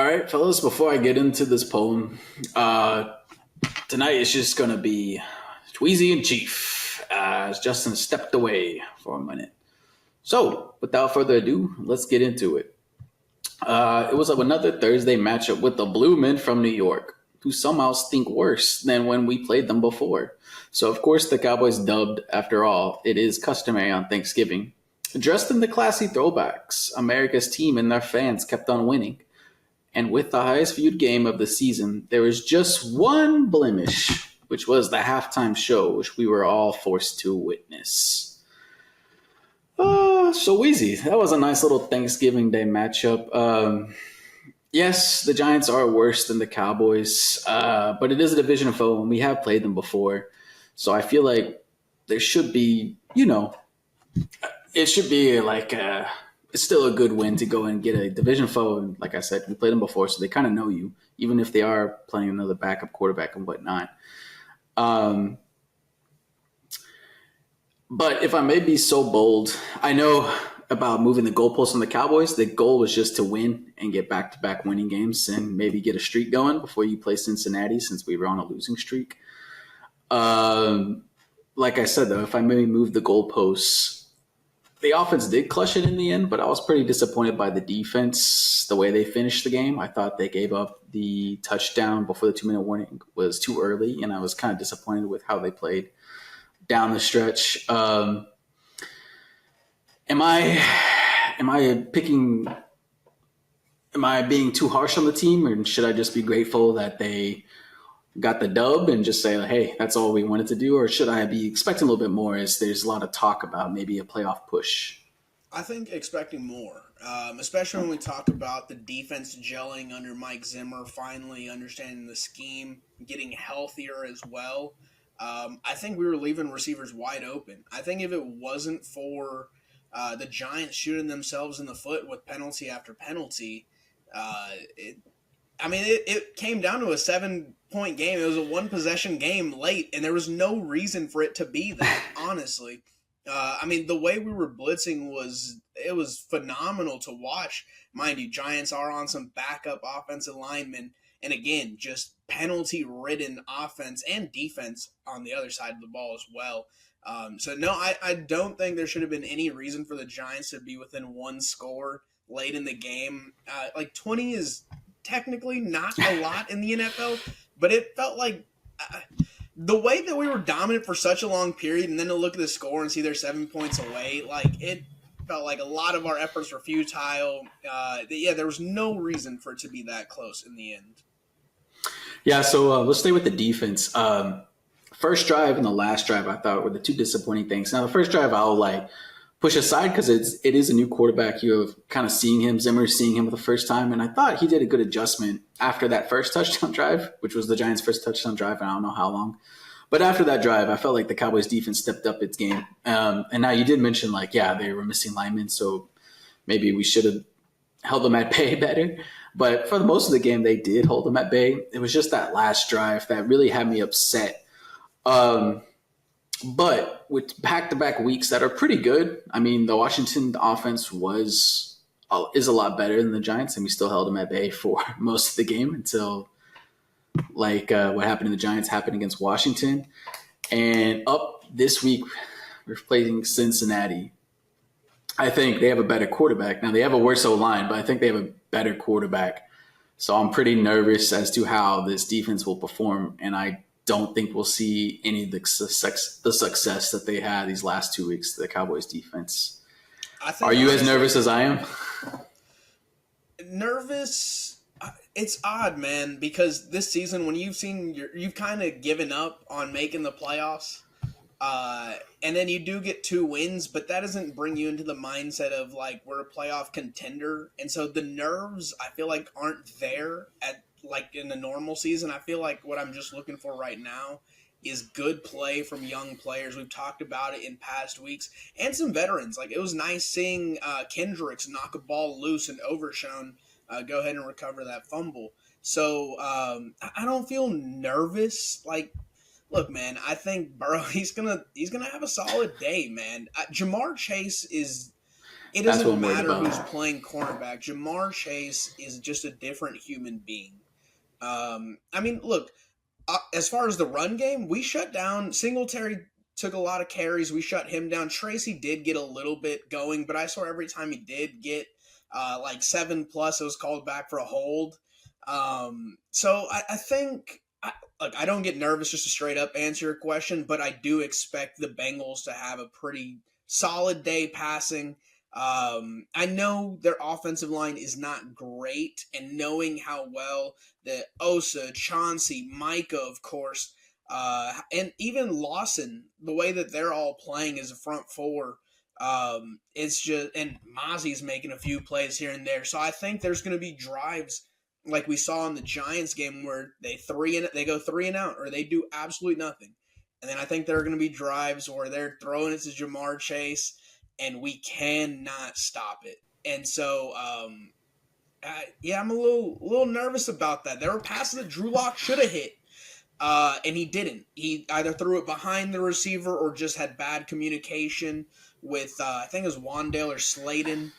All right, fellas, before I get into this poem, tonight is just going to be Tweezy and Chief as Justin stepped away for a minute. So, without further ado, let's get into it. It was another Thursday matchup with the Blue Men from New York, who somehow stink worse than when we played them before. So, of course, the Cowboys dubbed. After all, it is customary on Thanksgiving. Dressed in the classy throwbacks, America's team and their fans kept on winning. And with the highest viewed game of the season, there was just one blemish, which was the halftime show, which we were all forced to witness. So easy. That was a nice little Thanksgiving Day matchup. Yes, the Giants are worse than the Cowboys, but it is a division foe, and we have played them before. So I feel like there should be, it should be like it's still a good win to go and get a division foe. And like I said, we played them before, so they kind of know you, even if they are playing another backup quarterback and whatnot. But if I may be so bold, I know about moving the goalposts on the Cowboys. The goal was just to win and get back-to-back winning games and maybe get a streak going before you play Cincinnati, since we were on a losing streak. Like I said, though, if I maybe move the goalposts, the offense did clutch it in the end, but I was pretty disappointed by the defense, the way they finished the game. I thought they gave up the touchdown before the 2-minute warning was too early, and I was kind of disappointed with how they played down the stretch. Am I picking? Am I being too harsh on the team, or should I just be grateful that they got the dub and just say, hey, that's all we wanted to do? Or should I be expecting a little bit more, as there's a lot of talk about maybe a playoff push? I think expecting more, especially when we talk about the defense gelling under Mike Zimmer, finally understanding the scheme, getting healthier as well. I think we were leaving receivers wide open. I think if it wasn't for the Giants shooting themselves in the foot with penalty after penalty, it came down to a 7-point game. It was a one-possession game late, and there was no reason for it to be that, honestly. The way we were blitzing was phenomenal to watch. Mind you, Giants are on some backup offensive linemen, and again, just penalty-ridden offense and defense on the other side of the ball as well. I don't think there should have been any reason for the Giants to be within one score late in the game. 20 is technically not a lot in the NFL, but it felt like the way that we were dominant for such a long period, and then to look at the score and see they're 7 points away, it felt like a lot of our efforts were futile. There was no reason for it to be that close in the end. Yeah, so let's stay with the defense. First drive and the last drive, I thought, were the two disappointing things. Now, the first drive, I'll push aside because it is a new quarterback. You're kind of seeing him, Zimmer seeing him for the first time, and I thought he did a good adjustment after that first touchdown drive, which was the Giants' first touchdown drive, and I don't know how long. But after that drive, I felt like the Cowboys' defense stepped up its game. And now you did mention, they were missing linemen, so maybe we should have held them at bay better. But for the most of the game, they did hold them at bay. It was just that last drive that really had me upset. But with back-to-back weeks that are pretty good, the Washington offense is a lot better than the Giants, and we still held them at bay for most of the game until what happened to the Giants happened against Washington. And up this week, we're playing Cincinnati. I think they have a better quarterback. Now, they have a worse O-line, but I think they have a better quarterback. So I'm pretty nervous as to how this defense will perform, and I don't think we'll see any of the success that they had these last 2 weeks, the Cowboys defense. Are you as nervous as I am? Nervous? It's odd, man, because this season, when you've kind of given up on making the playoffs, and then you do get 2 wins, but that doesn't bring you into the mindset of we're a playoff contender. And so the nerves, I feel like, aren't there at in the normal season. I feel like what I'm just looking for right now is good play from young players. We've talked about it in past weeks, and some veterans. It was nice seeing Kendricks knock a ball loose and Overshown go ahead and recover that fumble. So I don't feel nervous. Look, man, I think Burrow, he's gonna have a solid day, man. Jamar Chase is it That's what doesn't I'm worried matter who's about. playing cornerback. Jamar Chase is just a different human being. I mean, look, as far as the run game, we shut down Singletary. Took a lot of carries. We shut him down. Tracy did get a little bit going, but I saw every time he did get like 7+, it was called back for a hold. So I think look, I don't get nervous just to straight up answer your question, but I do expect the Bengals to have a pretty solid day passing. I know their offensive line is not great, and knowing how well that Osa, Chauncey, Micah, of course, and even Lawson, the way that they're all playing as a front four, it's just, and Mozzie's making a few plays here and there. So I think there's going to be drives like we saw in the Giants game where they go three and out, or they do absolutely nothing. And then I think there are going to be drives where they're throwing it to Jamar Chase, and we cannot stop it. And so, yeah, I'm a little nervous about that. There were passes that Drew Lock should have hit, and he didn't. He either threw it behind the receiver or just had bad communication with I think it was Wandale or Slayton.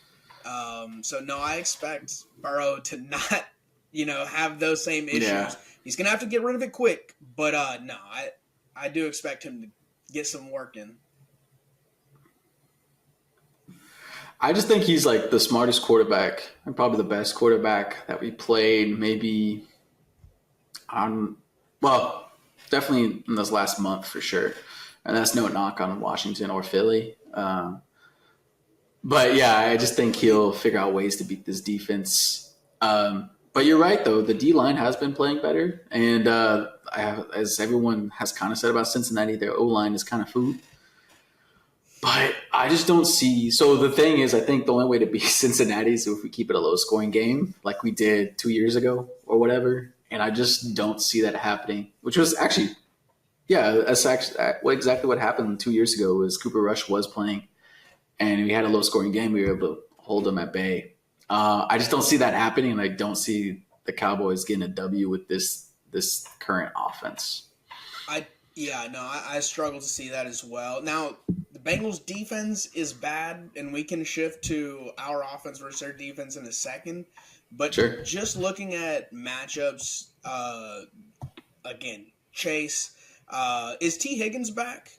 So no, I expect Burrow to not, have those same Yeah. issues. He's gonna have to get rid of it quick, but no, I do expect him to get some work in. I just think he's like the smartest quarterback and probably the best quarterback that we played maybe on, well, definitely in this last month for sure. And that's no knock on Washington or Philly. But yeah, I just think he'll figure out ways to beat this defense. But you're right, though. The D line has been playing better. And as everyone has kind of said about Cincinnati, their O line is kind of food. But I just don't see. So the thing is, I think the only way to beat Cincinnati is if we keep it a low scoring game like we did 2 years ago or whatever. And I just don't see that happening, which was actually, yeah, that's actually exactly what happened 2 years ago was Cooper Rush was playing and we had a low scoring game. We were able to hold them at bay. I just don't see that happening. And I don't see the Cowboys getting a W with this current offense. Yeah, no, I struggle to see that as well. Now, the Bengals defense is bad, and we can shift to our offense versus their defense in a second. But Sure. just looking at matchups, again, Chase, is T. Higgins back?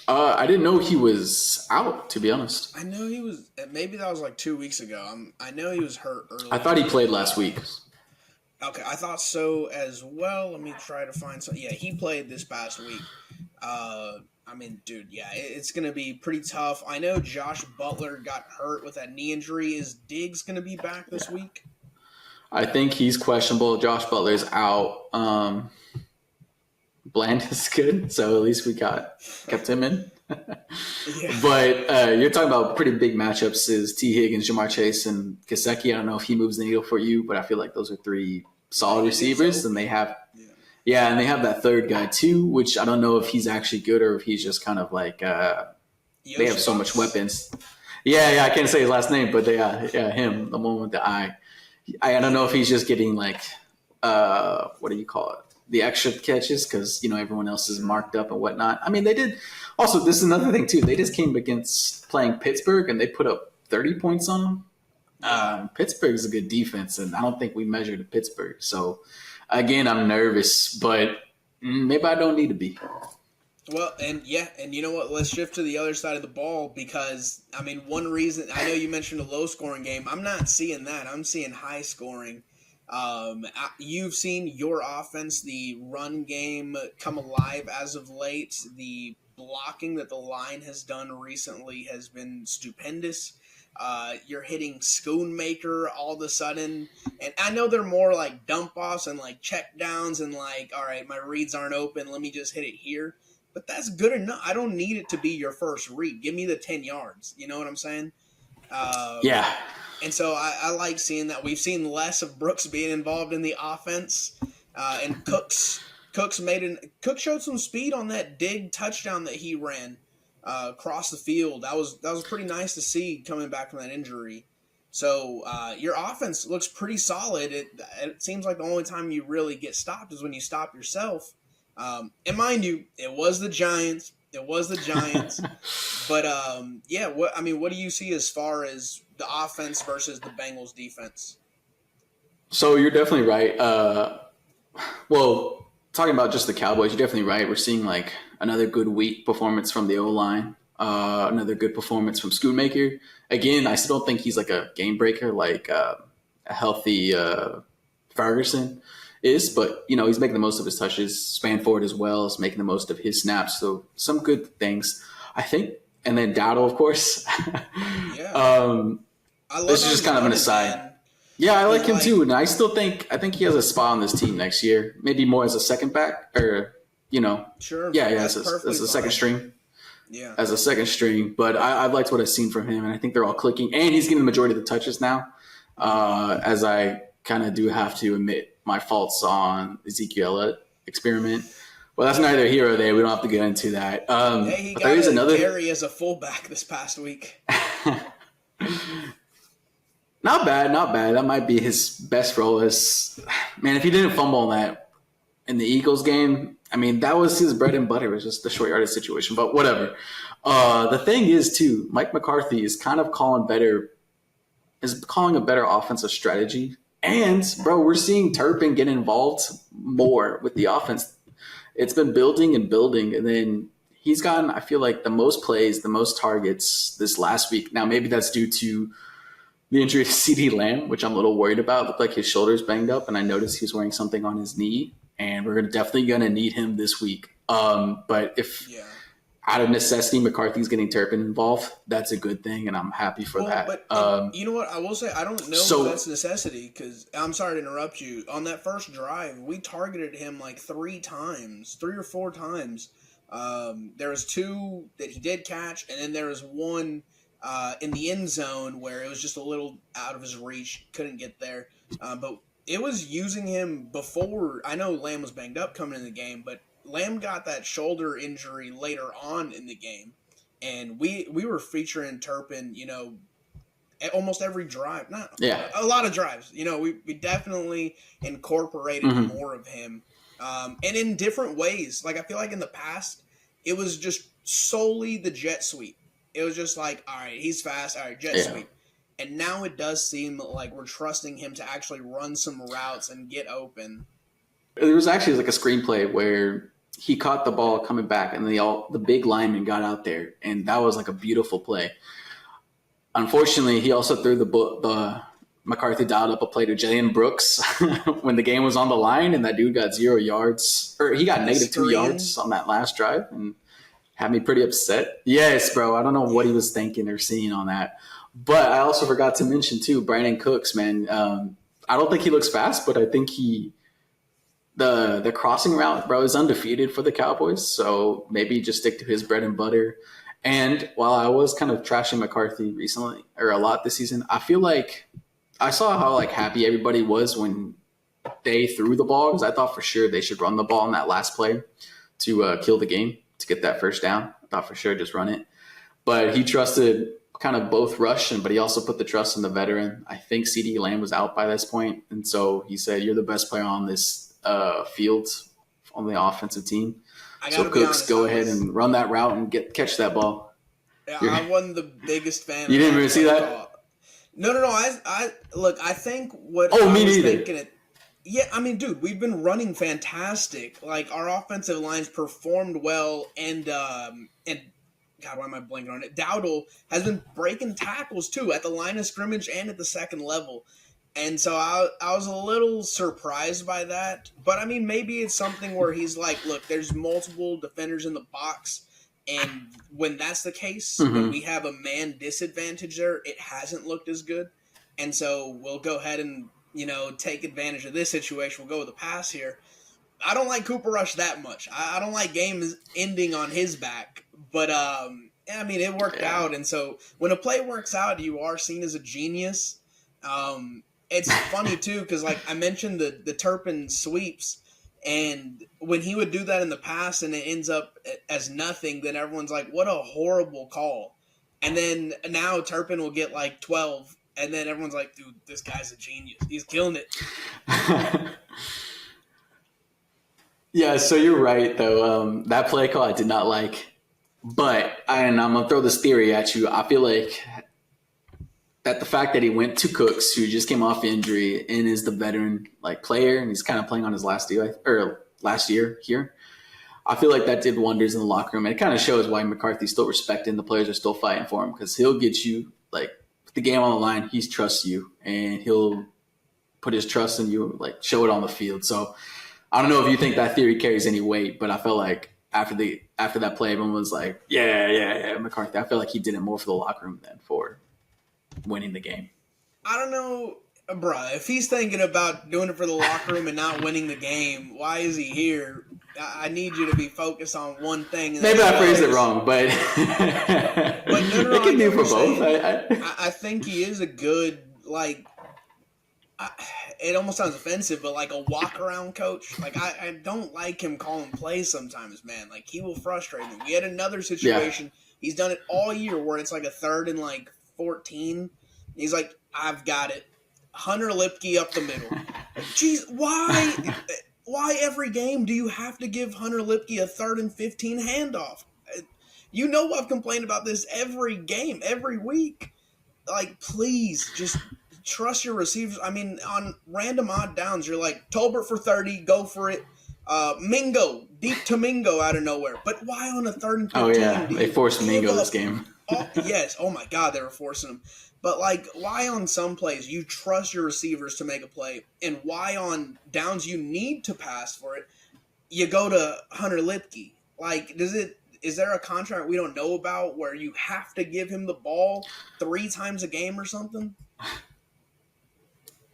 I didn't know he was out, to be honest. I know he was. Maybe that was like 2 weeks ago. I know he was hurt I earlier. thought he played last week. Okay, I thought so as well. Let me try to find some. Yeah, he played this past week. I mean, dude, yeah, it's going to be pretty tough. I know Josh Butler got hurt with that knee injury. Is Diggs going to be back this week? I think he's questionable. Josh Butler's out. Bland is good, so at least we kept him in. Yeah. But you're talking about pretty big matchups is T. Higgins, Jamar Chase, and Gesicki. I don't know if he moves the needle for you, but I feel like those are three solid receivers. And they have, yeah, and they have that third guy too, which I don't know if he's actually good or if he's just kind of like they have so much weapons. Yeah, I can't say his last name, but yeah, him, the one with the eye. I don't know if he's just getting like what do you call it? The extra catches because everyone else is marked up and whatnot. I mean, they did. Also, this is another thing too. They just came against playing Pittsburgh and they put up 30 points on them. Pittsburgh is a good defense, and I don't think we measured to Pittsburgh. So again, I'm nervous, but maybe I don't need to be. Well, and you know what? Let's shift to the other side of the ball because, I mean, one reason, I know you mentioned a low-scoring game. I'm not seeing that. I'm seeing high-scoring. You've seen your offense, the run game, come alive as of late. The blocking that the line has done recently has been stupendous. You're hitting Schoonmaker all of a sudden. And I know they're more like dump-offs and like check-downs and like, all right, my reads aren't open. Let me just hit it here. But that's good enough. I don't need it to be your first read. Give me the 10 yards. You know what I'm saying? Yeah. And so I like seeing that. We've seen less of Brooks being involved in the offense. And Cook showed some speed on that dig touchdown that he ran across the field. That was pretty nice to see coming back from that injury. So your offense looks pretty solid. It seems like the only time you really get stopped is when you stop yourself. And mind you, it was the Giants. It was the Giants. But yeah, what do you see as far as the offense versus the Bengals defense? So you're definitely right. Well, talking about just the Cowboys, you're definitely right. We're seeing like another good week performance from the O line, another good performance from Schoonmaker. Again, I still don't think he's like a game breaker like a healthy Ferguson is, but he's making the most of his touches. Spanford as well is making the most of his snaps. So some good things, I think. And then Dowdle, of course. Yeah, um, I love this is how just he's kind of an running, aside. man. Yeah, I like He's him like, too, and I think he has a spot on this team next year. Maybe more as a second back, or sure, yeah, that's as perfectly a second fine. string, Yeah. as a second string. But I've liked what I've seen from him, and I think they're all clicking. And he's getting the majority of the touches now. As I kind of do have to admit my faults on Ezekiel experiment. Well, that's neither here or there. We don't have to get into that. Hey, he But there got is a another. carry as a fullback this past week. Not bad, not bad. That might be his best role. As man, if he didn't fumble on that in the Eagles game, I mean, that was his bread and butter. It was just the short yardage situation, but whatever. The thing is, too, Mike McCarthy is kind of calling a better offensive strategy. And, bro, we're seeing Turpin get involved more with the offense. It's been building and building, and then he's gotten, I feel like, the most plays, the most targets this last week. Now, maybe that's due to the injury to CD Lamb, which I'm a little worried about. It looked like his shoulder's banged up, and I noticed he was wearing something on his knee, and we're definitely going to need him this week. But if Yeah. out of necessity McCarthy's getting Turpin involved, that's a good thing, and I'm happy for Well, that. and you know what? I will say I don't know if So that's necessity because I'm sorry to interrupt you. On that first drive, we targeted him like 3 times, 3 or 4 times. There was 2 that he did catch, and then there was one in the end zone where it was just a little out of his reach, couldn't get there. But it was using him before. I know Lamb was banged up coming in the game, but Lamb got that shoulder injury later on in the game, and we were featuring Turpin, almost every drive. Not yeah, a lot of drives. We definitely incorporated mm-hmm. more of him, and in different ways. Like I feel like in the past, it was just solely the jet sweep. It was just like, all right, he's fast. All right, jet Yeah. sweep. And now it does seem like we're trusting him to actually run some routes and get open. There was actually like a screenplay where he caught the ball coming back, and the big lineman got out there, and that was like a beautiful play. Unfortunately, he also threw the McCarthy dialed up a play to Jalen Brooks when the game was on the line, and that dude got 0 yards, or he got negative 2 yards on that last drive, and had me pretty upset. Yes, bro. I don't know what he was thinking or seeing on that. But I also forgot to mention too, Brandon Cooks, man. I don't think he looks fast, but I think the crossing route, bro, is undefeated for the Cowboys. So maybe just stick to his bread and butter. And while I was kind of trashing McCarthy recently, or a lot this season, I feel like I saw how like happy everybody was when they threw the ball, because I thought for sure they should run the ball in that last play to kill the game, to get that first down. I thought for sure just run it. But he trusted kind of both rush, but he also put the trust in the veteran. I think CD Lamb was out by this point, and so he said, "You're the best player on this field, on the offensive team. So Cooks, Honest, go ahead and run that route and catch that ball." I wasn't the biggest fan. You of didn't that even see play that? call. No. I look. I think what Oh, I me was neither. thinking. Yeah, I mean, dude, we've been running fantastic. Like our offensive lines performed well, and God, why am I blanking on it? Dowdle has been breaking tackles too at the line of scrimmage and at the second level. And so I was a little surprised by that. But I mean, maybe it's something where he's like, look, there's multiple defenders in the box. And when that's the case, when we have a man disadvantage there, it hasn't looked as good. And so we'll go ahead and, take advantage of this situation. We'll go with a pass here. I don't like Cooper Rush that much. I don't like games ending on his back. But, I mean, it worked out. And so when a play works out, you are seen as a genius. It's funny, too, because, like, I mentioned the Turpin sweeps. And when he would do that in the past and it ends up as nothing, then everyone's like, what a horrible call. And then now Turpin will get, like, 12. And then everyone's like, dude, this guy's a genius. He's killing it. Yeah, so you're right, though. That play call I did not like. and I'm gonna throw this theory at you. I feel like that the fact that he went to Cooks, who just came off injury and is the veteran player, and he's kind of playing on his last deal or last year here. I feel like that did wonders in the locker room, and it kind of shows why McCarthy's still respecting. The players are still fighting for him because he'll get you with the game on the line. He trusts you, and he'll put his trust in you, show it on the field. So I don't know if you think that theory carries any weight, but I felt like after that play, everyone was like, yeah, McCarthy. I feel like he did it more for the locker room than for winning the game. I don't know, bruh. If he's thinking about doing it for the locker room and not winning the game, why is he here? I need you to be focused on one thing. Maybe I phrased it wrong, but no, it can do for both. I think he is a good it almost sounds offensive, but a walk around coach. I don't like him calling plays sometimes, man. He will frustrate me. We had another situation. Yeah. He's done it all year where it's a 3rd and 14. He's like, I've got it. Hunter Lipke up the middle. Jeez, why every game do you have to give Hunter Lipke a 3rd and 15 handoff? You know I've complained about this every game, every week. Please, just trust your receivers. I mean, on random odd downs, you're like, Tolbert for 30, go for it. Mingo, deep to Mingo out of nowhere. But why on a 3rd and 15? Oh, yeah, they forced Mingo this game. Yes, oh my God, they were forcing him. But, why on some plays you trust your receivers to make a play, and why on downs you need to pass for it, you go to Hunter Lipke? Is there a contract we don't know about where you have to give him the ball 3 times a game or something?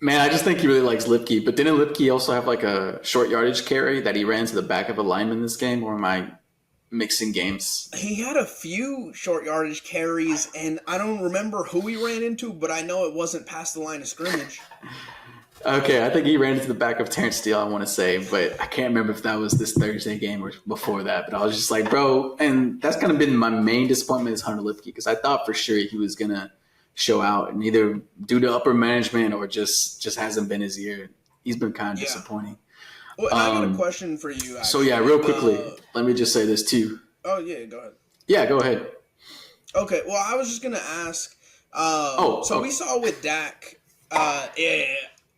Man, I just think he really likes Lipke. But didn't Lipke also have a short yardage carry that he ran to the back of a lineman this game? Or am I mixing games? He had a few short yardage carries, and I don't remember who he ran into, but I know it wasn't past the line of scrimmage. Okay, I think he ran into the back of Terrence Steele, I want to say, but I can't remember if that was this Thursday game or before that. But I was just like, bro, and that's kind of been my main disappointment is Hunter Lipke, because I thought for sure he was going to show out, and either due to upper management or just hasn't been his year. He's been kind of disappointing. Well, I got a question for you, actually. So, yeah, real quickly, let me just say this too. Oh, yeah, go ahead. Yeah, go ahead. Okay, well, I was just going to ask. We saw with Dak.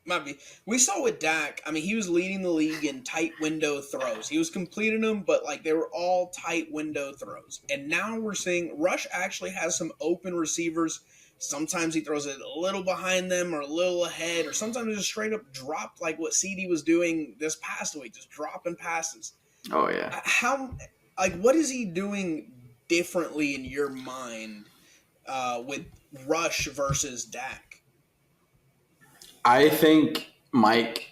Might be. We saw with Dak, he was leading the league in tight window throws. He was completing them, but they were all tight window throws. And now we're seeing Rush actually has some open receivers. Sometimes he throws it a little behind them or a little ahead, or sometimes he just straight up dropped what CD was doing this past week, just dropping passes. Oh, yeah. What is he doing differently in your mind with Rush versus Dak? I think Mike,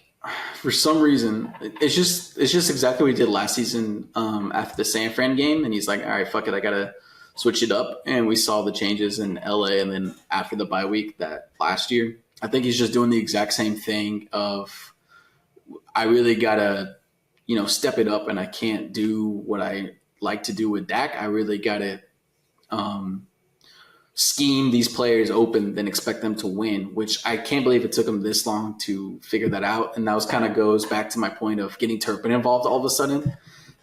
for some reason, it's just exactly what he did last season after the San Fran game, and he's like, all right, fuck it, I gotta switch it up. And we saw the changes in LA, and then after the bye week that last year, I think he's just doing the exact same thing of I really gotta step it up, and I can't do what I like to do with Dak. I really gotta scheme these players open, then expect them to win, which I can't believe it took him this long to figure that out. And that was kind of goes back to my point of getting Turpin involved all of a sudden,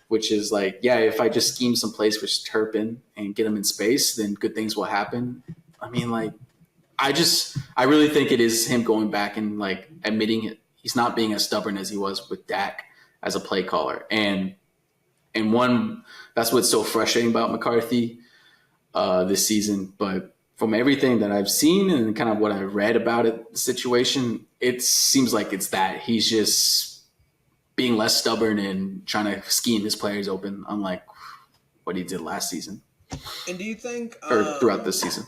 which is if I just scheme some plays for Turpin and get him in space, then good things will happen. I really think it is him going back and admitting it. He's not being as stubborn as he was with Dak as a play caller. And that's what's so frustrating about McCarthy this season. But from everything that I've seen and kind of what I read about it, the situation, it seems like it's that he's just being less stubborn and trying to scheme his players open, unlike what he did last season. And do you think or throughout this season?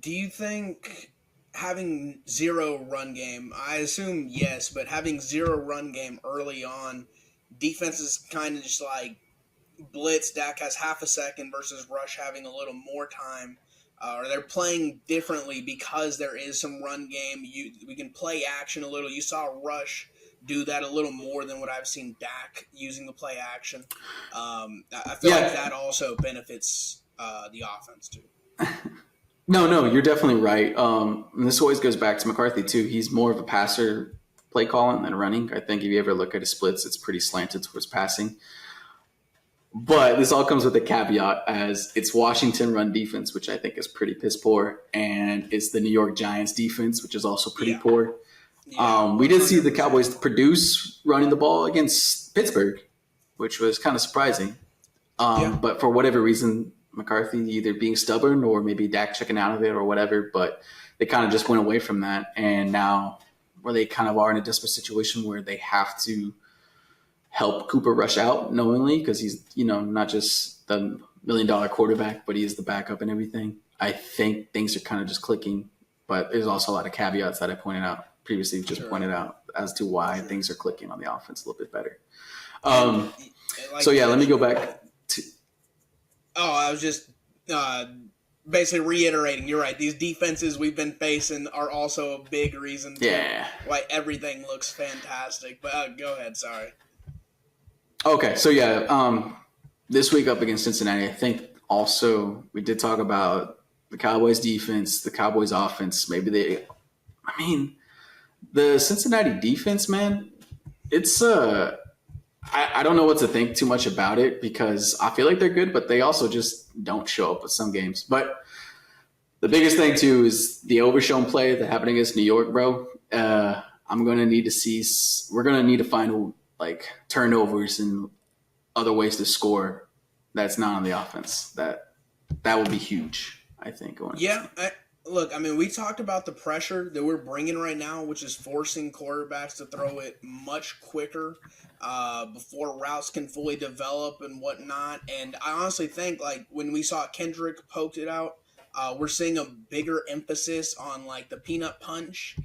Do you think having zero run game, I assume yes, but having zero run game early on, defense is kind of just blitz, Dak has half a second versus Rush having a little more time, or they're playing differently because there is some run game. We can play action a little. You saw Rush do that a little more than what I've seen Dak using the play action. I feel like that also benefits the offense too. No, you're definitely right. And this always goes back to McCarthy too. He's more of a passer play calling than running. I think if you ever look at his splits, it's pretty slanted towards passing. But this all comes with a caveat, as it's Washington run defense, which I think is pretty piss poor, and it's the New York Giants defense, which is also pretty Yeah. poor. Yeah. We did see the 100%. Cowboys produce running the ball against Pittsburgh, which was kind of surprising. Yeah. But for whatever reason, McCarthy either being stubborn or maybe Dak checking out of it or whatever, but they kind of just went away from that. And now where they kind of are in a desperate situation where they have to help Cooper Rush out knowingly because he's, not just the $1 million quarterback, but he's the backup and everything. I think things are kind of just clicking, but there's also a lot of caveats that I pointed out previously, pointed out as to why things are clicking on the offense a little bit better. So yeah, let me go back to. Oh, I was just basically reiterating. You're right. These defenses we've been facing are also a big reason why everything looks fantastic. But go ahead. Sorry. Okay, so yeah, this week up against Cincinnati, I think also we did talk about the Cowboys defense, the Cowboys offense. The Cincinnati defense, man, it's I don't know what to think too much about it because I feel like they're good, but they also just don't show up at some games. But the biggest thing too is the overshown play that happened against New York, bro. I'm gonna need to see. We're gonna need to find like turnovers and other ways to score that's not on the offense. That would be huge, I think. Yeah, look, I mean, we talked about the pressure that we're bringing right now, which is forcing quarterbacks to throw it much quicker before routes can fully develop and whatnot. And I honestly think, like, when we saw Kendrick poked it out, we're seeing a bigger emphasis on, like, the peanut punch.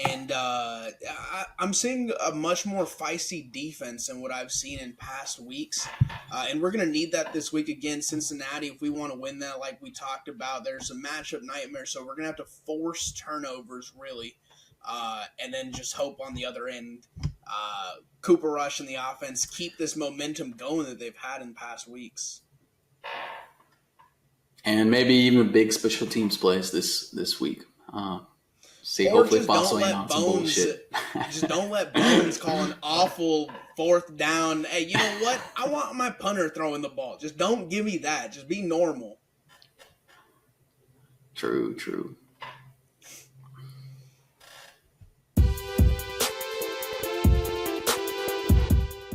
And I'm seeing a much more feisty defense than what I've seen in past weeks. And we're going to need that this week against Cincinnati if we want to win that, like we talked about. There's a matchup nightmare, so we're going to have to force turnovers, really, and then just hope on the other end Cooper Rush and the offense keep this momentum going that they've had in past weeks. And maybe even big special teams plays this week. See, or hopefully just Fossil don't ain't let on some bullshit. Just don't let Bones call an awful fourth down. Hey, you know what? I want my punter throwing the ball. Just don't give me that. Just be normal. True.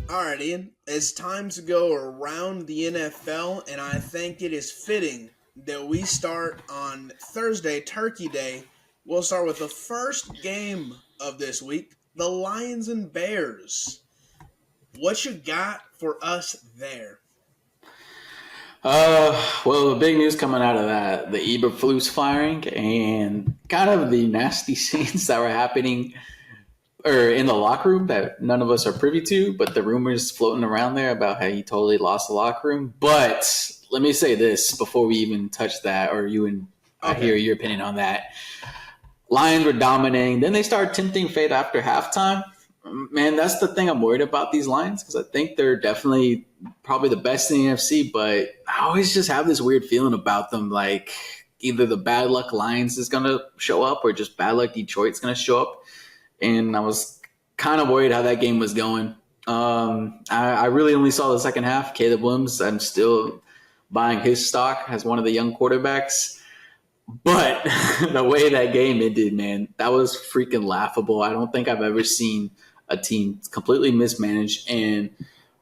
All right, Ian. It's time to go around the NFL, and I think it is fitting that we start on Thursday, Turkey Day. We'll start with the first game of this week, the Lions and Bears. What you got for us there? Well, the big news coming out of that, the Eberflus firing and kind of the nasty scenes that were happening or in the locker room that none of us are privy to, but the rumors floating around there about how he totally lost the locker room. But let me say this before we even touch that, or I hear your opinion on that. Lions were dominating. Then they started tempting fate after halftime. Man, that's the thing I'm worried about these Lions because I think they're definitely probably the best in the NFC, but I always just have this weird feeling about them. Like either the bad luck Lions is going to show up or just bad luck Detroit's going to show up. And I was kind of worried how that game was going. I really only saw the second half. Caleb Williams, I'm still buying his stock as one of the young quarterbacks. But the way that game ended, man, that was freaking laughable. I don't think I've ever seen a team completely mismanaged and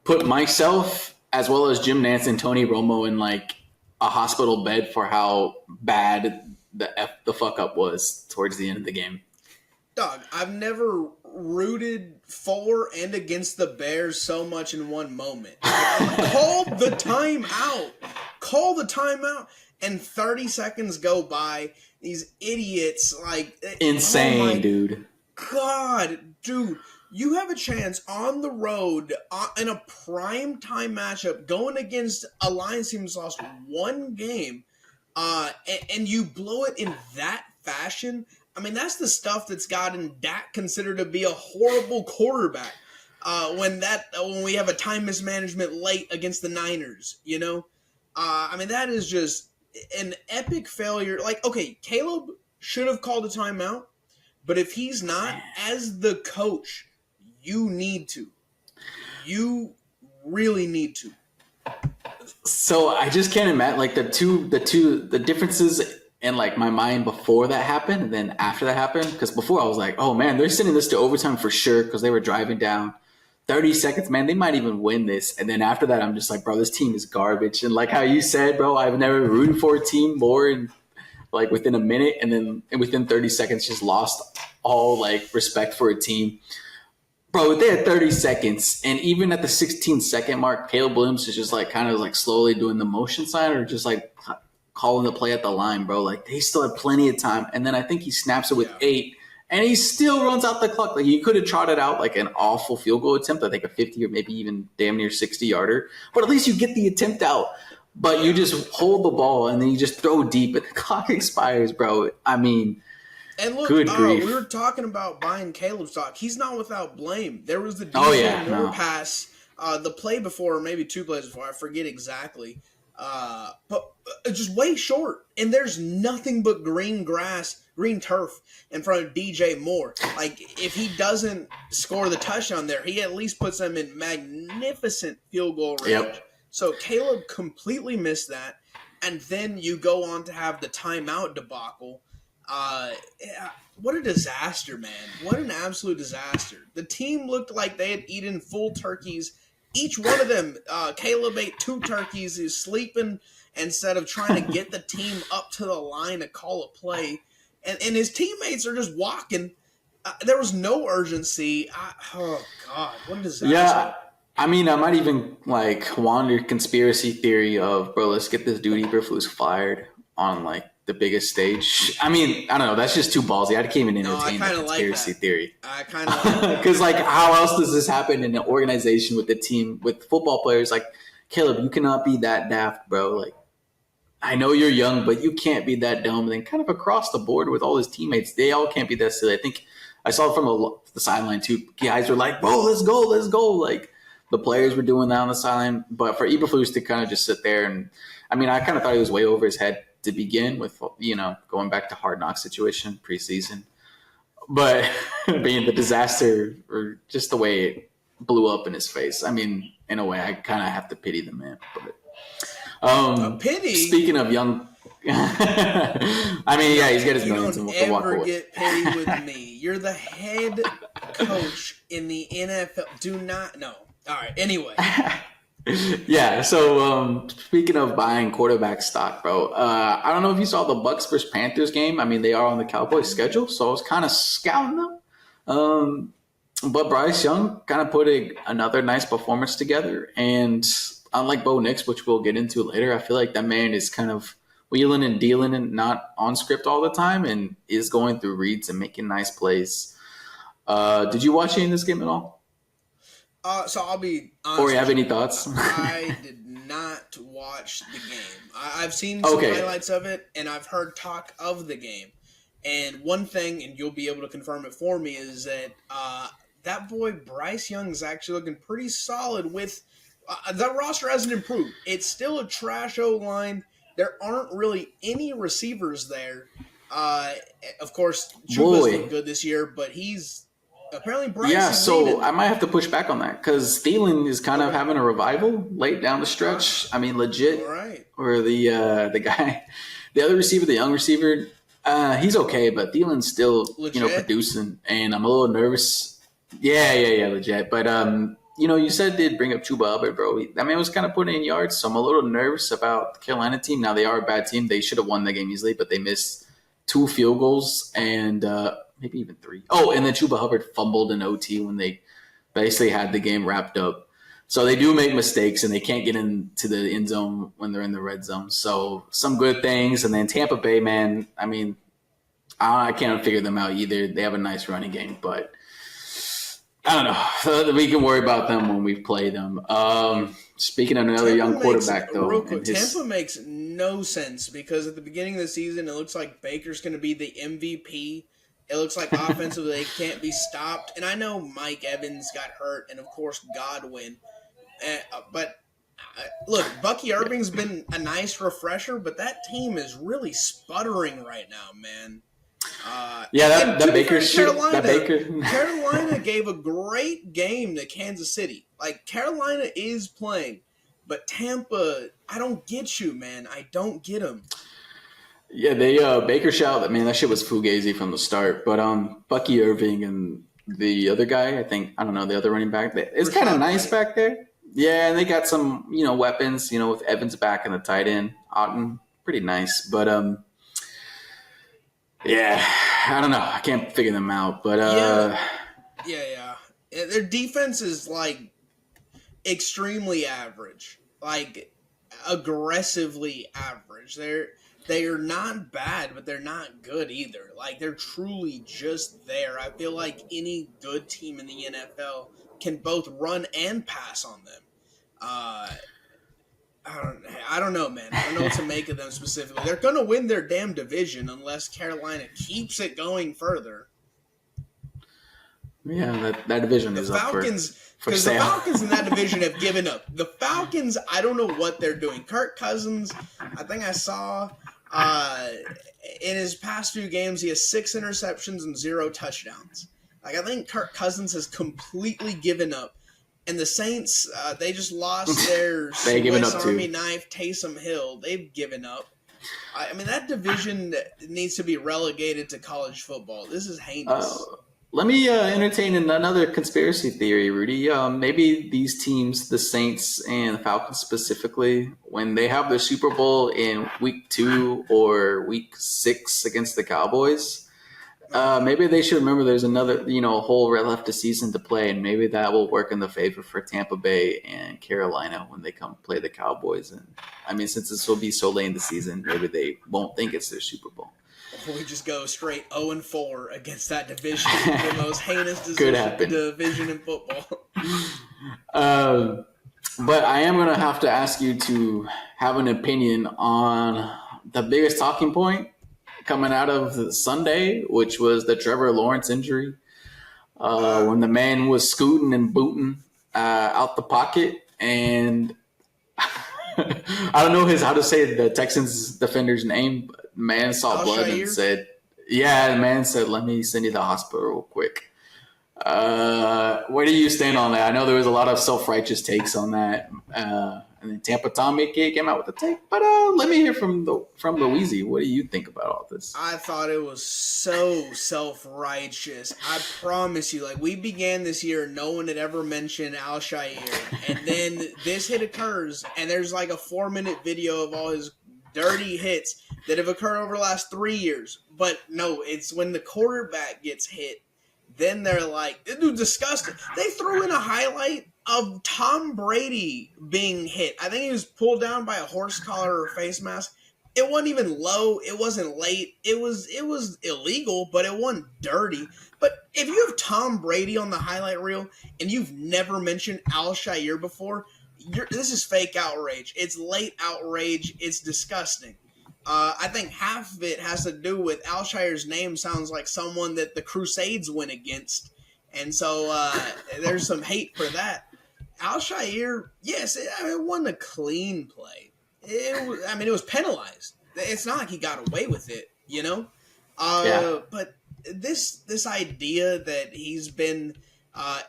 put myself as well as Jim Nantz and Tony Romo in like a hospital bed for how bad the fuck up was towards the end of the game. Dog, I've never rooted for and against the Bears so much in one moment. Call the timeout. Call the timeout. And 30 seconds go by. These idiots, like... Insane, dude. God, dude. You have a chance on the road in a prime time matchup going against a Lions team that's lost one game, and you blow it in that fashion. I mean, that's the stuff that's gotten Dak considered to be a horrible quarterback. When we have a time mismanagement late against the Niners, you know? I mean, that is just an epic failure. Like, okay, Caleb should have called a timeout, but if he's not, as the coach, you need to. You really need to. So I just can't imagine like the differences in like my mind before that happened and then after that happened. Because before I was like, oh man, they're sending this to overtime for sure because they were driving down 30 seconds, man, they might even win this. And then after that, I'm just like, bro, this team is garbage. And like how you said, bro, I've never rooted for a team more in like within a minute and then within 30 seconds just lost all like respect for a team. Bro, they had 30 seconds, and even at the 16-second mark, Caleb Williams is just like kind of like slowly doing the motion sign or just like calling the play at the line, bro. Like they still had plenty of time, and then I think he snaps it with 8, and he still runs out the clock. Like he could have trotted out like an awful field goal attempt, I think a 50 or maybe even damn near 60-yarder, but at least you get the attempt out. But you just hold the ball and then you just throw deep, and the clock expires, bro. I mean. And look, Good grief. We were talking about buying Caleb stock. He's not without blame. There was the DJ Moore pass, the play before, or maybe 2 plays before, I forget exactly. But just way short. And there's nothing but green grass, green turf in front of DJ Moore. Like, if he doesn't score the touchdown there, he at least puts them in magnificent field goal range. Yep. So Caleb completely missed that. And then you go on to have the timeout debacle. What a disaster, man. What an absolute disaster. The team looked like they had eaten full turkeys. Each one of them, Caleb ate 2 turkeys. He's sleeping instead of trying to get the team up to the line to call a play. And his teammates are just walking. There was no urgency. Oh, God. What a disaster. Yeah. I mean, I might even like wander conspiracy theory of, bro, let's get this dude Eberflus fired on like the biggest stage. I mean, I don't know. That's just too ballsy. I can't even entertain that conspiracy theory. I kind of like that. Because, like, how else does this happen in an organization with a team, with football players? Like, Caleb, you cannot be that daft, bro. Like, I know you're young, but you can't be that dumb. And then kind of across the board with all his teammates, they all can't be that silly. I think I saw it from the sideline, too. Guys were like, bro, let's go, let's go. Like, the players were doing that on the sideline. But for Eberflus to kind of just sit there and, I mean, I kind of thought he was way over his head to begin with, you know, going back to Hard Knock situation preseason, but being the disaster or just the way it blew up in his face. I mean, in a way, I kind of have to pity the man. But pity. Speaking of young, I mean, yeah, he's got his millions. You don't ever get pity with me. You're the head coach in the NFL. Do not no. All right. Anyway. Yeah, so speaking of buying quarterback stock, bro, I don't know if you saw the Bucs versus Panthers game. I mean, they are on the Cowboys schedule, so I was kind of scouting them. But Bryce Young kind of put another nice performance together, and unlike Bo Nix, which we'll get into later, I feel like that man is kind of wheeling and dealing and not on script all the time and is going through reads and making nice plays. Did you watch any of this game at all? So I'll be honest. Or you have any thoughts? I did not watch the game. I've seen some highlights of it, and I've heard talk of the game. And one thing, and you'll be able to confirm it for me, is that that boy Bryce Young is actually looking pretty solid with that roster hasn't improved. It's still a trash O-line. There aren't really any receivers there. Of course, Chuba's looked good this year, but he's apparently Bryce. Yeah, so I might have to push back on that because Thielen is kind of having a revival late down the stretch. I mean, legit. Right. Or the guy, the other receiver, the young receiver, he's okay, but Thielen's still legit. Producing, and I'm a little nervous. Yeah, legit. But you said they'd bring up Chuba Hubbard, bro. That man was kind of putting in yards, so I'm a little nervous about the Carolina team. Now they are a bad team; they should have won the game easily, but they missed 2 field goals and. Maybe even 3. Oh, and then Chuba Hubbard fumbled in OT when they basically had the game wrapped up. So they do make mistakes, and they can't get into the end zone when they're in the red zone. So some good things. And then Tampa Bay, man, I mean, I can't figure them out either. They have a nice running game, but I don't know. We can worry about them when we play them. Speaking of another young quarterback, though. Real quick, Tampa makes no sense because at the beginning of the season, it looks like Baker's going to be the MVP. It looks like offensively they can't be stopped. And I know Mike Evans got hurt and, of course, Godwin. But, look, Bucky Irving's been a nice refresher, but that team is really sputtering right now, man. That Baker Carolina gave a great game to Kansas City. Like, Carolina is playing But Tampa, I don't get you, man. I don't get them. Yeah, they Baker shot. Man, that shit was fugazi from the start. But Bucky Irving and the other guy, I don't know the other running back. It's kind of Rashad nice White. back there. Yeah, and they got some weapons. With Evans back in the tight end, Otten, pretty nice. But yeah, I don't know. I can't figure them out. But Yeah, yeah. Their defense is like extremely average, like aggressively average. They are not bad, but they're not good either. Like they're truly just there. I feel like any good team in the NFL can both run and pass on them. Uh, I don't know, man. I don't know what to make of them specifically. They're gonna win their damn division unless Carolina keeps it going further. yeah, that division The is up for Falcons, for because the sale. Falcons in that division have given up. The Falcons, I don't know what they're doing. Kirk Cousins, I think I saw uh, in his past few games, he has 6 interceptions and 0 touchdowns. Like I think Kirk Cousins has completely given up. And the Saints, they just lost their They given Swiss up Army too. knife, Taysom Hill. They've given up. I mean, that division needs to be relegated to college football. This is Uh, heinous. Let me entertain another conspiracy theory, Rudy. Maybe these teams, the Saints and the Falcons specifically, when they have their Super Bowl in week 2 or week 6 against the Cowboys, Uh-huh. maybe they should remember there's another, whole left of season to play, and maybe that will work in the favor for Tampa Bay and Carolina when they come play the Cowboys. And I mean, since this will be so late in the season, maybe they won't think it's their Super Bowl. We just go straight 0-4 against that division, the most heinous Could happen. division in football. Uh, but I am going to have to ask you to have an opinion on the biggest talking point coming out of Sunday, which was the Trevor Lawrence injury. Uh, When the man was scooting and booting out the pocket, and I don't know how to say the Texans defender's name. But the man saw blood and Alshire, said, "Yeah." The man said, "Let me send you to the hospital real quick." Where do you stand on that? I know there was a lot of self-righteous takes on that, and then Tampa Tom came out with the take. But let me hear from Louise. What do you think about all this? I thought it was so self-righteous. I promise you, like, we began this year, no one had ever mentioned Alshire, and then this hit occurs, and there's like a 4-minute video of all his dirty hits that have occurred over the last 3 years. But no, it's when the quarterback gets hit, then they're like, this dude's disgusting. They threw in a highlight of Tom Brady being hit. I think he was pulled down by a horse collar or face mask. It wasn't even low. It wasn't late. It was illegal, but it wasn't dirty. But if you have Tom Brady on the highlight reel and you've never mentioned Alshire before, this is fake outrage. It's late outrage. It's disgusting. I think half of it has to do with Alshire's name sounds like someone that the Crusades went against, and so there's some hate for that. Alshire, yes, it wasn't a clean play. It was penalized. It's not like he got away with it, you know. Yeah, But this idea that he's been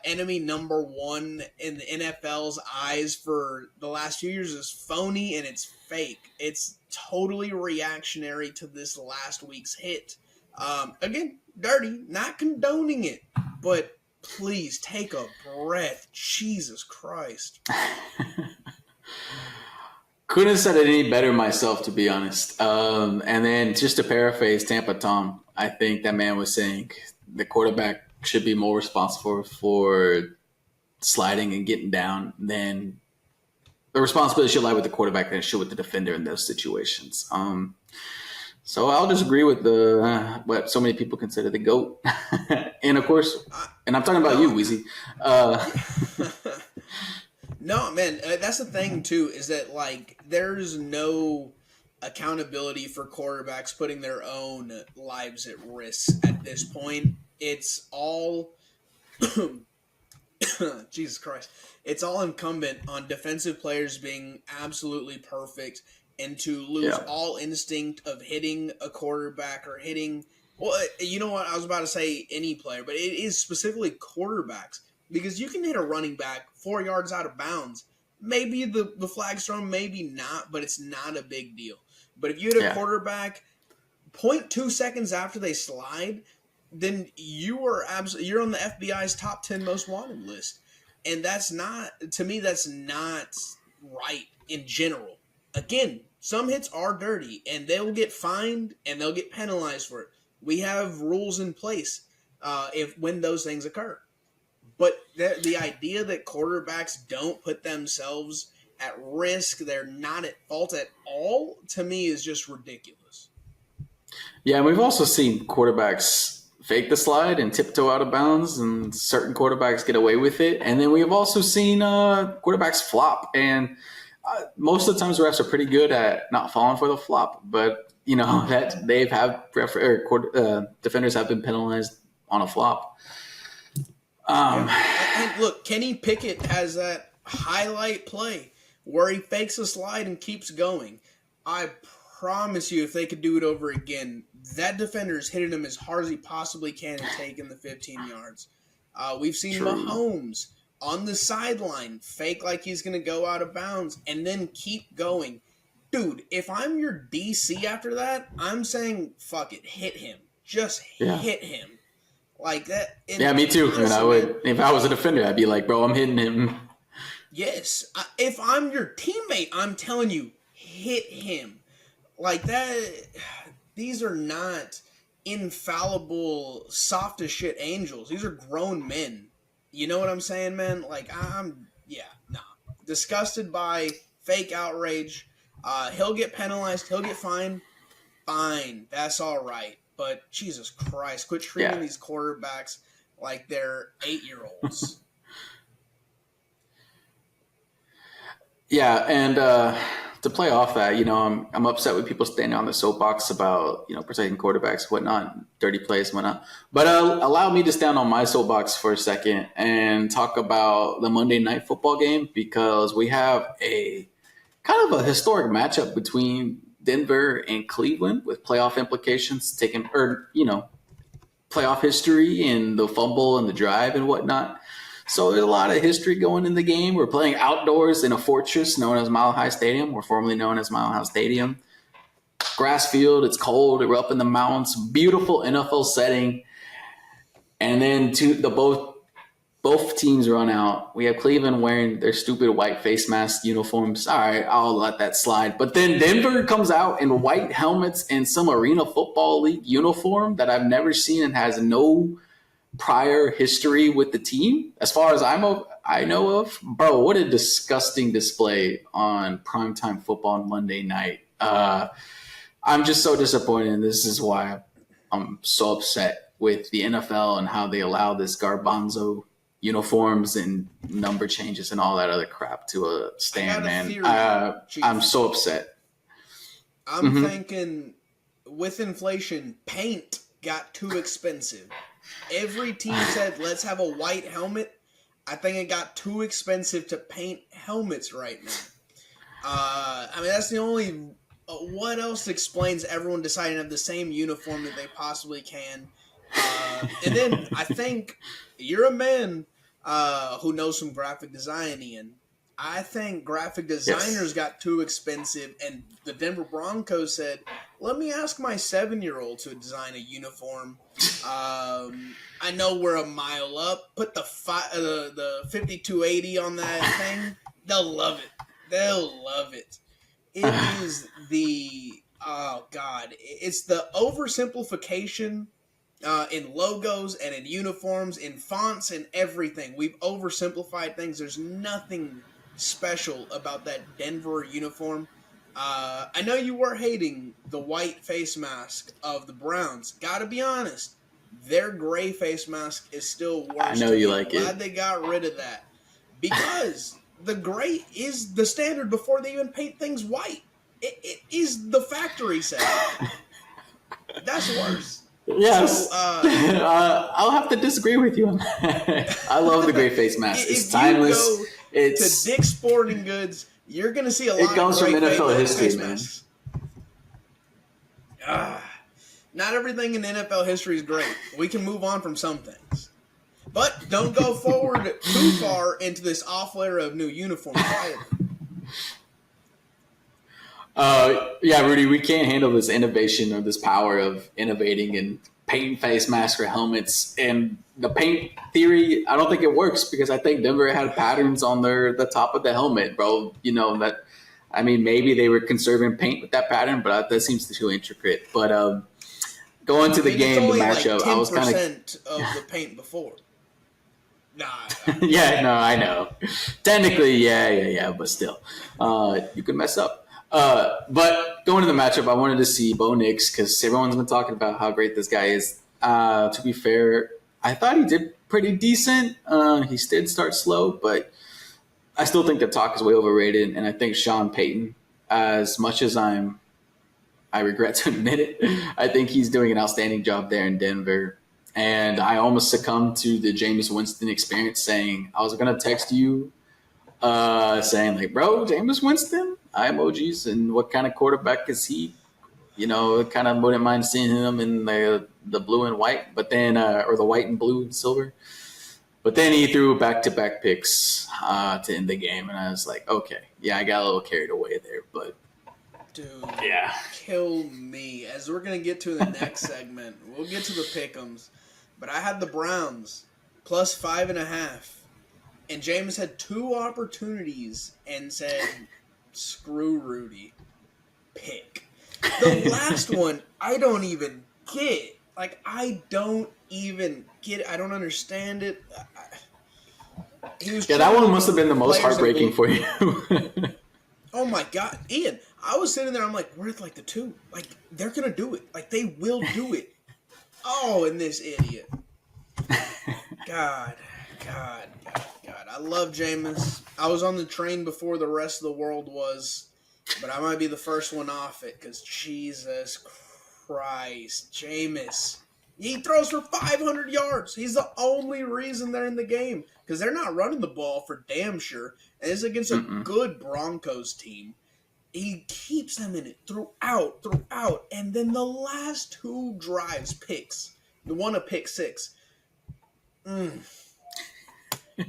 enemy number one in the NFL's eyes for the last few years is phony and it's fake. It's totally reactionary to this last week's hit. Again, dirty, not condoning it, but please take a breath. Jesus Christ. couldn't have said it any better myself, to be honest. And then just to paraphrase Tampa Tom, I think that man was saying the quarterback should be more responsible for sliding and getting down than the responsibility should lie with the quarterback than it should with the defender in those situations. So I'll just agree with the what so many people consider the GOAT. And of course, and I'm talking about you, No. Weezy. Uh, No, man, that's the thing too, is that like there's no accountability for quarterbacks putting their own lives at risk at this point. It's all Jesus Christ. It's all incumbent on defensive players being absolutely perfect and to lose yeah, all instinct of hitting a quarterback or hitting. Well, you know what? I was about to say any player, but it is specifically quarterbacks because you can hit a running back 4 yards out of bounds maybe the flag's thrown, maybe not, but it's not a big deal. But if you hit a quarterback 0.2 seconds after they slide, then you're on the FBI's top 10 most wanted list. And that's not, to me, that's not right in general. Again, some hits are dirty and they'll get fined and they'll get penalized for it. We have rules in place when those things occur. But the idea that quarterbacks don't put themselves at risk, they're not at fault at all, to me is just ridiculous. Yeah, and we've also seen quarterbacks fake the slide and tiptoe out of bounds, and certain quarterbacks get away with it. And then we have also seen quarterbacks flop. And most of the times, refs are pretty good at not falling for the flop. But that defenders have been penalized on a flop. And look, Kenny Pickett has that highlight play where he fakes a slide and keeps going. I promise you, if they could do it over again, that defender's hitting him as hard as he possibly can and taking the 15 yards. We've seen Mahomes on the sideline fake like he's going to go out of bounds and then keep going. Dude, if I'm your DC after that, I'm saying, fuck it, hit him. Just hit him. Like that. Yeah, me too. And I would, if I was a defender, I'd be like, bro, I'm hitting him. Yes. If I'm your teammate, I'm telling you, hit him. Like that. These are not infallible, soft as shit angels. These are grown men. You know what I'm saying, man? Like, disgusted by fake outrage. He'll get penalized. He'll get fined. Fine. That's all right. But Jesus Christ, quit treating these quarterbacks like they're 8-year-olds. Yeah, and to play off that, I'm upset with people standing on the soapbox about protecting quarterbacks, whatnot, dirty plays, whatnot. But allow me to stand on my soapbox for a second and talk about the Monday Night Football game, because we have a kind of a historic matchup between Denver and Cleveland with playoff implications, playoff history and the fumble and the drive and whatnot. So there's a lot of history going in the game. We're playing outdoors in a fortress known as Mile High Stadium, or formerly known as Mile High Stadium. Grass field, it's cold, we're up in the mountains, beautiful NFL setting. And then both teams run out. We have Cleveland wearing their stupid white face mask uniforms. All right, I'll let that slide. But then Denver comes out in white helmets and some Arena Football League uniform that I've never seen and has no prior history with the team, as far as I know of. Bro, what a disgusting display on primetime football on Monday night. I'm just so disappointed, and this is why I'm so upset with the NFL and how they allow this garbanzo uniforms and number changes and all that other crap to stand, man. I'm so upset. I'm thinking with inflation, paint got too expensive. Every team said, let's have a white helmet. I think it got too expensive to paint helmets right now. That's the only... what else explains everyone deciding to have the same uniform that they possibly can? And then I think you're a man who knows some graphic design, Ian. I think graphic designers got too expensive, and the Denver Broncos said, let me ask my 7-year-old to design a uniform. I know we're a mile up. Put the 5280 on that thing. They'll love it. They'll love it. It is it's the oversimplification in logos and in uniforms, in fonts and everything. We've oversimplified things. There's nothing special about that Denver uniform. I know you were hating the white face mask of the Browns. Gotta be honest, their gray face mask is still worse. I know you like it. Glad they got rid of that, because the gray is the standard before they even paint things white. It is the factory set. That's worse. Yes. So, I'll have to disagree with you on that. I love the gray face mask. It's timeless. To Dick's Sporting Goods, you're going to see a lot of gray from NFL history, man. Not everything in NFL history is great. We can move on from some things. But don't go forward too far into this awful era of new uniforms either. Yeah, Rudy, we can't handle this innovation or this power of innovating and paint face mask or helmets. And the paint theory, I don't think it works because I think Denver had patterns on the top of the helmet, bro. You know that. I mean, maybe they were conserving paint with that pattern, but that seems too intricate. But going to the game, the matchup, like I was kind of the paint before. Nah. Yeah, no, I know. Technically, yeah, but still, you could mess up. But going to the matchup, I wanted to see Bo Nix because everyone's been talking about how great this guy is. To be fair, I thought he did pretty decent. He did start slow, but I still think the talk is way overrated. And I think Sean Payton, as much as I regret to admit it, I think he's doing an outstanding job there in Denver. And I almost succumbed to the Jameis Winston experience saying, I was going to text you saying, like, bro, Jameis Winston, I emojis, and what kind of quarterback is he? You know, kind of wouldn't mind seeing him in the blue and white, but then, or the white and blue and silver. But then he threw back-to-back picks to end the game, and I was like, okay, yeah, I got a little carried away there, but dude, yeah, kill me. As we're gonna get to the next segment, we'll get to the pick'ems, but I had the Browns plus 5.5, and James had 2 opportunities and said, "Screw Rudy, pick." The last one, I don't even get. Like, I don't even get it. I don't understand it. That one must have been the most heartbreaking for you. Oh my God, Ian! I was sitting there. I'm like, we're at like the 2. Like, they're gonna do it. Like, they will do it. Oh, and this idiot. God. I love Jameis. I was on the train before the rest of the world was, but I might be the first one off it because Jesus Christ, Jameis. He throws for 500 yards. He's the only reason they're in the game because they're not running the ball for damn sure. And it's against a good Broncos team. He keeps them in it throughout. And then the last 2 drives, picks. The one a pick 6.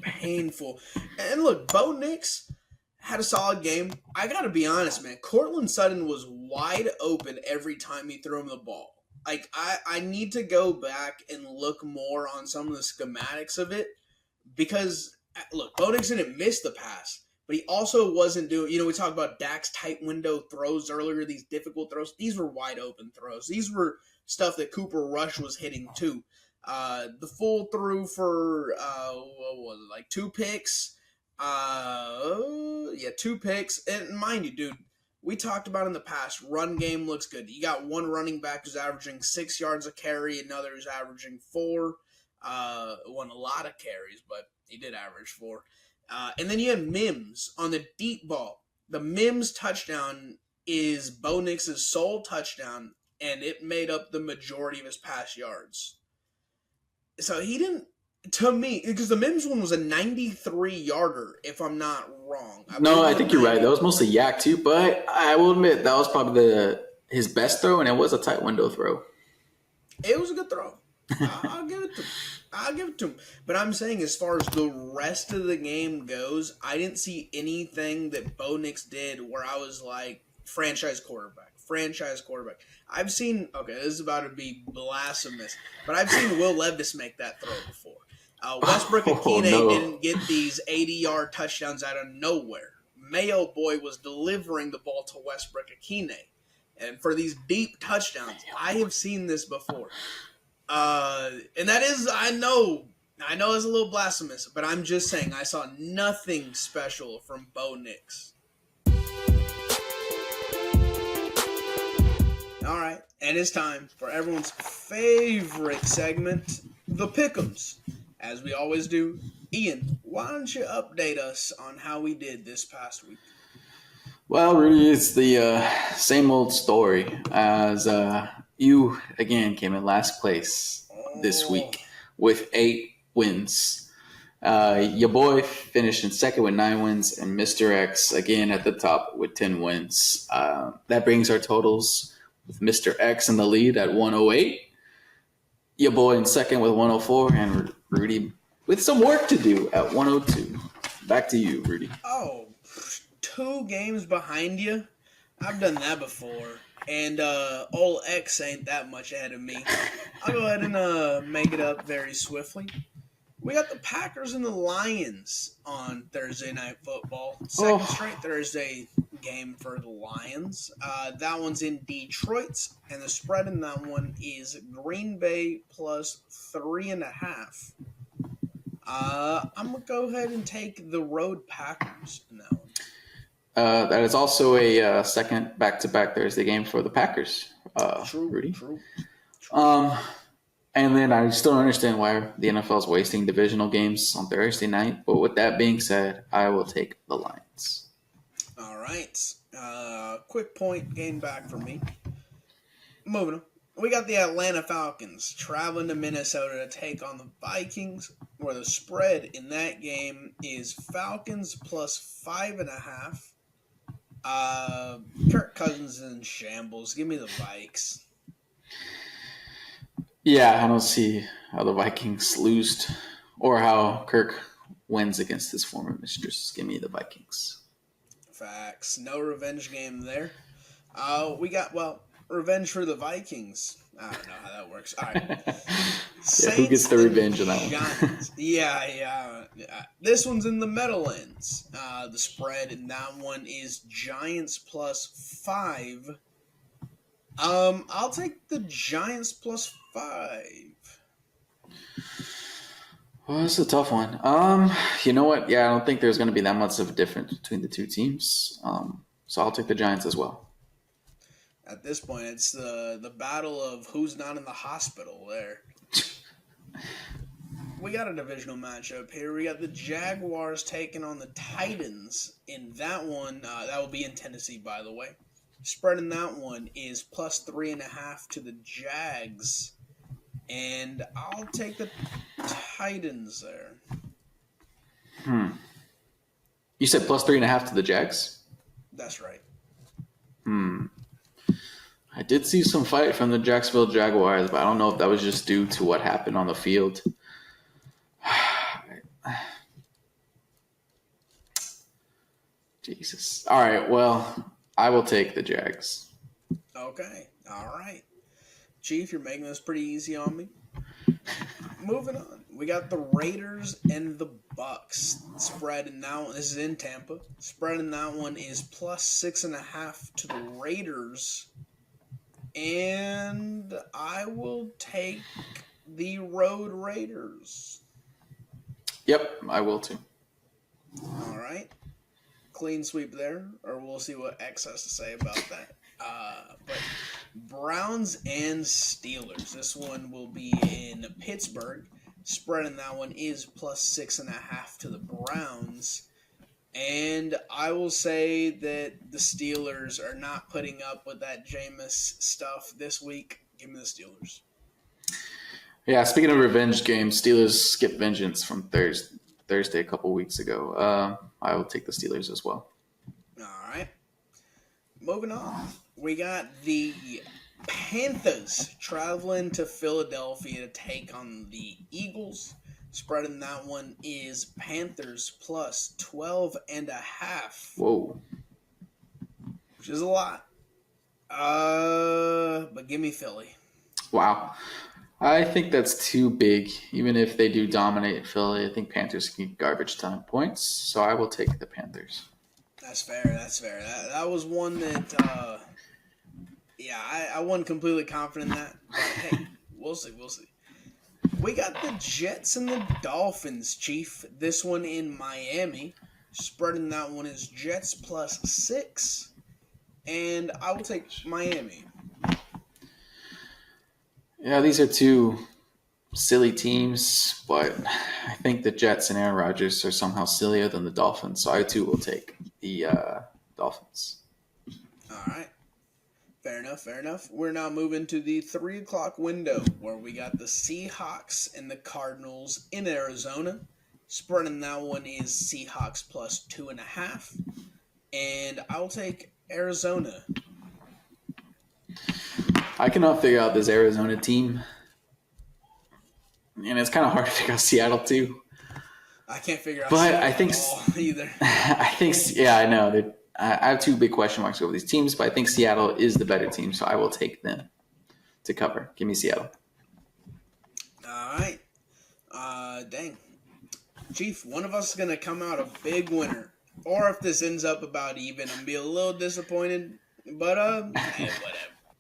Painful. And look, Bo Nix had a solid game. I got to be honest, man. Cortland Sutton was wide open every time he threw him the ball. Like, I need to go back and look more on some of the schematics of it because, look, Bo Nix didn't miss the pass, but he also wasn't doing, we talked about Dak's tight window throws earlier, these difficult throws. These were wide open throws. These were stuff that Cooper Rush was hitting too. The full through for, what was it, like 2 picks? 2 picks. And mind you, dude, we talked about in the past, run game looks good. You got one running back who's averaging 6 yards a carry, another who's averaging 4. Won a lot of carries, but he did average 4. And then you had Mims on the deep ball. The Mims touchdown is Bo Nix's sole touchdown, and it made up the majority of his pass yards. So he didn't, to me, because the Mims one was a 93-yarder, if I'm not wrong. I think you're right. That was mostly yak too, but I will admit that was probably his best throw, and it was a tight window throw. It was a good throw. I'll give it to him. But I'm saying as far as the rest of the game goes, I didn't see anything that Bo Nix did where I was like, franchise quarterback. I've seen, okay, this is about to be blasphemous, but I've seen Will Levis make that throw before. Westbrook Akine didn't get these 80-yard touchdowns out of nowhere. Mayo Boy was delivering the ball to Westbrook Akine. And for these deep touchdowns, I have seen this before. And that is, I know it's a little blasphemous, but I'm just saying I saw nothing special from Bo Nix. All right, and it's time for everyone's favorite segment, the Pick'ems. As we always do, Ian, why don't you update us on how we did this past week? Well, Rudy, it's the same old story as you, again, came in last place this week with 8 wins. Your boy finished in second with 9 wins, and Mr. X, again, at the top with 10 wins. That brings our totals with Mr. X in the lead at 108. Your boy in second with 104, and Rudy with some work to do at 102. Back to you, Rudy. Oh, 2 games behind you? I've done that before. And old X ain't that much ahead of me. I'll go ahead and make it up very swiftly. We got the Packers and the Lions on Thursday Night Football. Second straight Thursday game for the Lions. That one's in Detroit, and the spread in that one is Green Bay plus 3.5. I'm going to go ahead and take the road Packers in that one. That is also a second back-to-back Thursday game for the Packers, Rudy. True. And then I still don't understand why the NFL is wasting divisional games on Thursday night. But with that being said, I will take the Lions. All right. Quick point game back for me. Moving on. We got the Atlanta Falcons traveling to Minnesota to take on the Vikings, where the spread in that game is Falcons plus 5.5. Kirk Cousins in shambles. Give me the Vikes. Yeah, I don't see how the Vikings lose or how Kirk wins against his former mistress. Give me the Vikings. Facts. No revenge game there. We got, revenge for the Vikings. I don't know how that works. All right. Yeah, who gets the revenge on that one? Giants. Yeah. This one's in the Meadowlands. The spread in that one is Giants plus 5. I'll take the Giants plus 5. Well, that's a tough one. You know what? Yeah, I don't think there's going to be that much of a difference between the two teams. So I'll take the Giants as well. At this point, it's the battle of who's not in the hospital there. We got a divisional matchup here. We got the Jaguars taking on the Titans. In that one, that will be in Tennessee, by the way. Spread in that one is plus 3.5 to the Jags. And I'll take the Titans there. You said plus 3.5 to the Jags? That's right. I did see some fight from the Jacksonville Jaguars, but I don't know if that was just due to what happened on the field. Jesus. All right, well, I will take the Jags. Okay. All right. Chief, you're making this pretty easy on me. Moving on. We got the Raiders and the Bucks. Spread in that one. This is in Tampa. Spread in that one is plus 6.5 to the Raiders. And I will take the Road Raiders. Yep, I will too. All right. Clean sweep there, or we'll see what X has to say about that. But Browns and Steelers. This one will be in Pittsburgh. Spread in that one is plus 6.5 to the Browns. And I will say that the Steelers are not putting up with that Jameis stuff this week. Give me the Steelers. Yeah, speaking of revenge games, Steelers skipped vengeance from Thursday a couple weeks ago. I will take the Steelers as well. All right. Moving on. We got the Panthers traveling to Philadelphia to take on the Eagles. Spread in that one is Panthers plus 12.5. Whoa. Which is a lot. But give me Philly. Wow. I think that's too big. Even if they do dominate Philly, I think Panthers can get garbage time points. So I will take the Panthers. That's fair. That was one that, I wasn't completely confident in that. But hey, we'll see. We got the Jets and the Dolphins, Chief. This one in Miami. Spread in that one is Jets plus 6. And I will take Miami. Yeah, these are two silly teams, but I think the Jets and Aaron Rodgers are somehow sillier than the Dolphins. So I too will take the Dolphins. All right. Fair enough. We're now moving to the 3 o'clock window where we got the Seahawks and the Cardinals in Arizona. Spread in that one is Seahawks plus 2.5. And I'll take Arizona. I cannot figure out this Arizona team. And it's kind of hard to figure out Seattle too. I can't figure out But Seattle I think at all either. I think I know. I have two big question marks over these teams, but I think Seattle is the better team, so I will take them to cover. Give me Seattle. All right. Dang. Chief, one of us is going to come out a big winner. Or if this ends up about even, I'm going to be a little disappointed. But, hey, whatever.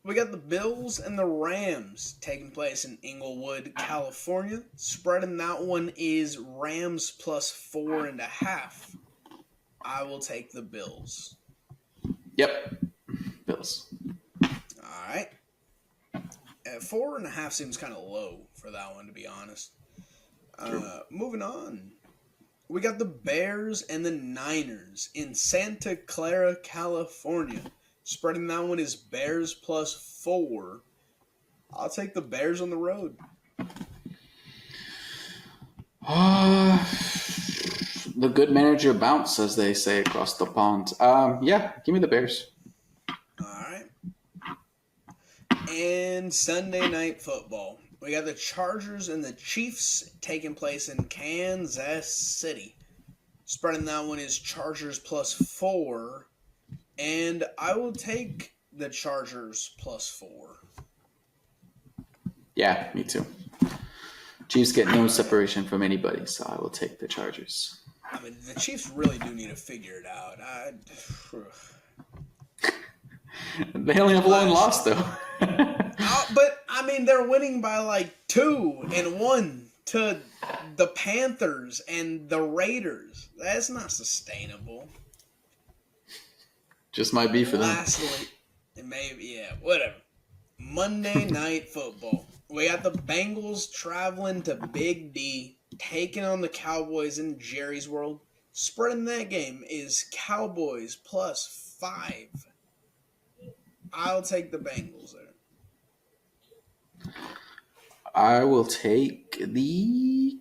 We got the Bills and the Rams taking place in Inglewood, California. Spread in that one is Rams plus 4.5. I will take the Bills. Yep. Bills. All right. 4.5 seems kind of low for that one, to be honest. Moving on. We got the Bears and the Niners in Santa Clara, California. Spreading that one is Bears plus 4. I'll take the Bears on the road. The good manager bounce, as they say across the pond. Yeah, give me the Bears. All right. And Sunday Night Football. We got the Chargers and the Chiefs taking place in Kansas City. Spreading that one is Chargers plus 4. And I will take the Chargers plus 4. Yeah, me too. Chiefs get no separation from anybody, so I will take the Chargers. I mean, the Chiefs really do need to figure it out. They only have one loss, though. But, I mean, they're winning by like 2-1 to the Panthers and the Raiders. That's not sustainable. Just might be for them. Lastly, it may, yeah, whatever. Monday Night Football. We got the Bengals traveling to Big D, taking on the Cowboys in Jerry's World. Spread in that game is Cowboys plus 5. I'll take the Bengals there. I will take the.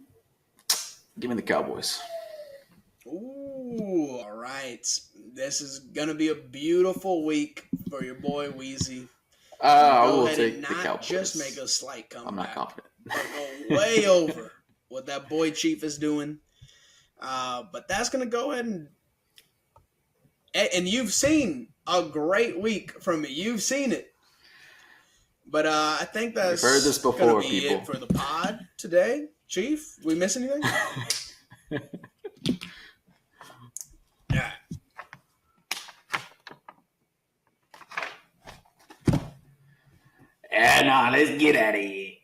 Give me the Cowboys. Ooh, all right. This is going to be a beautiful week for your boy Wheezy. I will take the Cowboys. Not just make a slight comeback. I'm not confident. But go way over what that boy Chief is doing. But that's going to go ahead and you've seen a great week from me. You've seen it. But I think that's We've heard this before, gonna be people. it for the pod today. Chief, we miss anything? Yeah. And now let's get out of here.